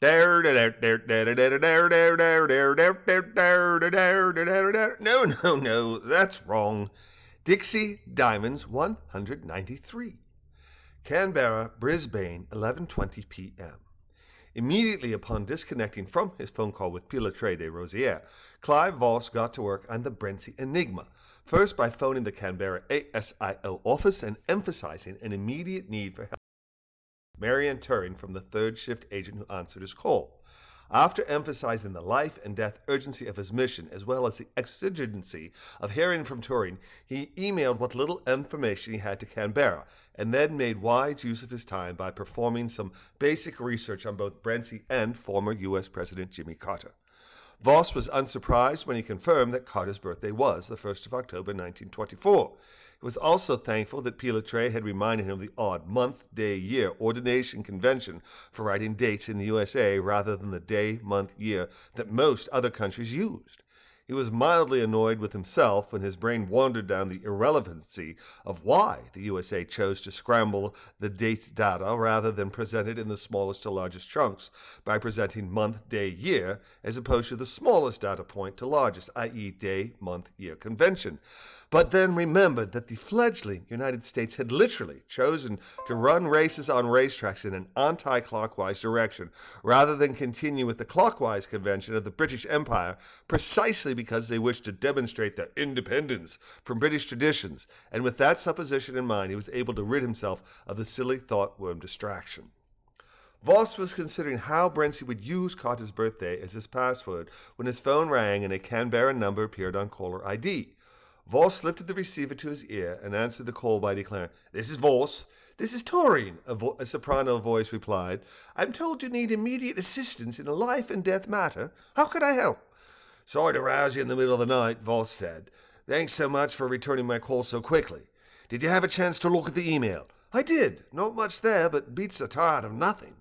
No, no, that's wrong. Dixie Diamonds 193. Canberra, Brisbane, 11:20 p.m. Immediately upon disconnecting from his phone call with Pilotre de Rosière, Clive Voss got to work on the Brentzy Enigma, first by phoning the Canberra ASIO office and emphasizing an immediate need for help. Marianne Turing from the third shift agent who answered his call. After emphasizing the life and death urgency of his mission as well as the exigency of hearing from Turing, he emailed what little information he had to Canberra and then made wise use of his time by performing some basic research on both Brentzy and former U.S. President Jimmy Carter. Voss was unsurprised when he confirmed that Carter's birthday was the 1st of October 1924. He was also thankful that Pilotre had reminded him of the odd month, day, year ordination convention for writing dates in the USA rather than the day, month, year that most other countries used. He was mildly annoyed with himself when his brain wandered down the irrelevancy of why the USA chose to scramble the date data rather than present it in the smallest to largest chunks by presenting month, day, year as opposed to the smallest data point to largest, i.e. day, month, year convention. But then remembered that the fledgling United States had literally chosen to run races on racetracks in an anti-clockwise direction rather than continue with the clockwise convention of the British Empire precisely because they wished to demonstrate their independence from British traditions, and with that supposition in mind he was able to rid himself of the silly thought-worm distraction. Voss was considering how Brentzy would use Carter's birthday as his password when his phone rang and a Canberra number appeared on caller ID. Voss lifted the receiver to his ear and answered the call by declaring, "This is Voss." "This is Turing," a soprano voice replied. "I'm told you need immediate assistance in a life-and-death matter. How can I help?" "Sorry to rouse you in the middle of the night," Voss said. "Thanks so much for returning my call so quickly. Did you have a chance to look at the email?" "I did. Not much there, but beats the tar out of nothing.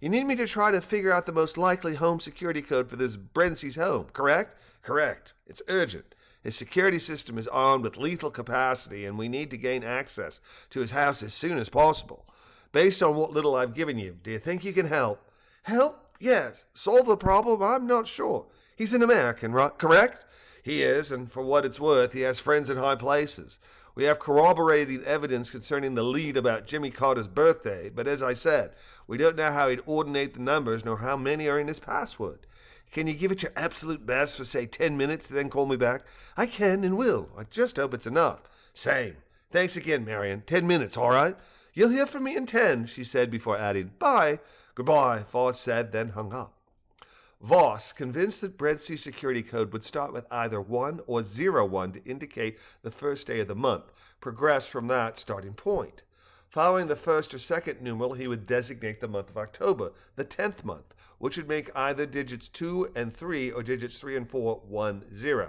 You need me to try to figure out the most likely home security code for this Brentzy's home, correct?" "Correct. It's urgent. His security system is armed with lethal capacity, and we need to gain access to his house as soon as possible. Based on what little I've given you, do you think you can help?" "Help? Yes. Solve the problem? I'm not sure. He's an American, right? Correct?" "He is, and for what it's worth, he has friends in high places. We have corroborating evidence concerning the lead about Jimmy Carter's birthday, but as I said, we don't know how he'd ordinate the numbers nor how many are in his password. Can you give it your absolute best for, say, 10 minutes, then call me back?" "I can and will. I just hope it's enough." "Same. Thanks again, Marion. 10 minutes, all right?" "You'll hear from me in 10, she said before adding, "Bye." "Goodbye," Voss said, then hung up. Voss, convinced that Brentzy's security code would start with either 1 or 01 to indicate the first day of the month, progressed from that starting point. Following the first or second numeral, he would designate the month of October, the 10th month, which would make either digits 2 and 3 or digits 3 and 4 10.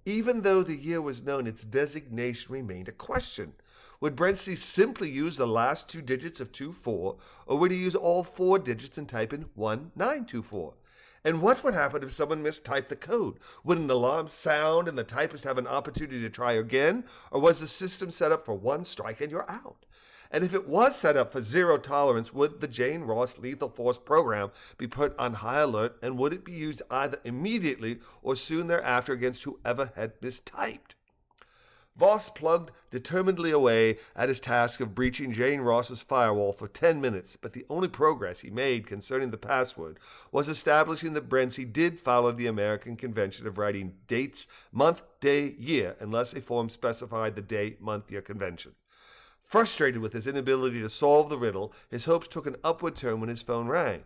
Even though the year was known, its designation remained a question. Would Brentzy simply use the last two digits of 24, or would he use all four digits and type in 1924? And what would happen if someone mistyped the code? Would an alarm sound and the typist have an opportunity to try again, or was the system set up for one strike and you're out? And if it was set up for zero tolerance, would the Jane Ross Lethal Force program be put on high alert, and would it be used either immediately or soon thereafter against whoever had mistyped? Voss plugged determinedly away at his task of breaching Jane Ross's firewall for 10 minutes, but the only progress he made concerning the password was establishing that Brentzy did follow the American convention of writing dates, month, day, year, unless a form specified the day, month, year convention. Frustrated with his inability to solve the riddle, his hopes took an upward turn when his phone rang.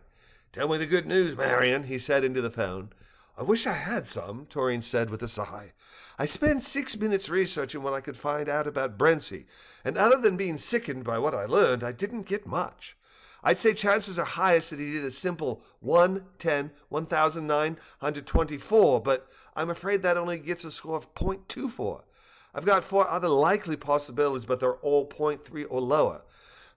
"Tell me the good news, Marion," he said into the phone. "I wish I had some," Turing said with a sigh. "I spent 6 minutes researching what I could find out about Brentzy, and other than being sickened by what I learned, I didn't get much. I'd say chances are highest that he did a simple 1-10-1924, but I'm afraid that only gets a score of .24. I've got 4 other likely possibilities, but they're all .3 or lower.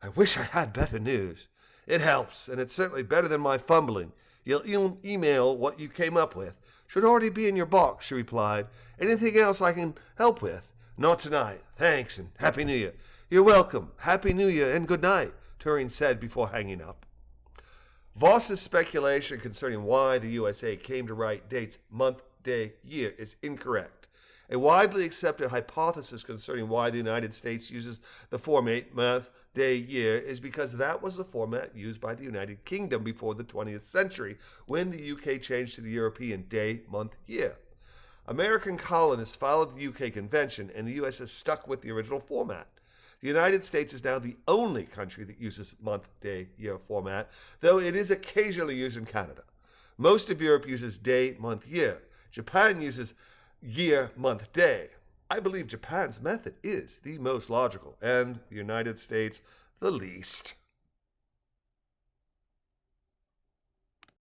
I wish I had better news." "It helps, and it's certainly better than my fumbling. You'll email what you came up with. Should already be in your box," she replied. "Anything else I can help with?" "Not tonight. Thanks, and Happy New Year." "You're welcome. Happy New Year and good night," Turing said before hanging up. Voss's speculation concerning why the USA came to write dates, month, day, year is incorrect. A widely accepted hypothesis concerning why the United States uses the format month, day, year is because that was the format used by the United Kingdom before the 20th century when the UK changed to the European day, month, year. American colonists followed the UK convention and the US has stuck with the original format. The United States is now the only country that uses month, day, year format, though it is occasionally used in Canada. Most of Europe uses day, month, year. Japan uses year, month, day. I believe Japan's method is the most logical, and the United States the least.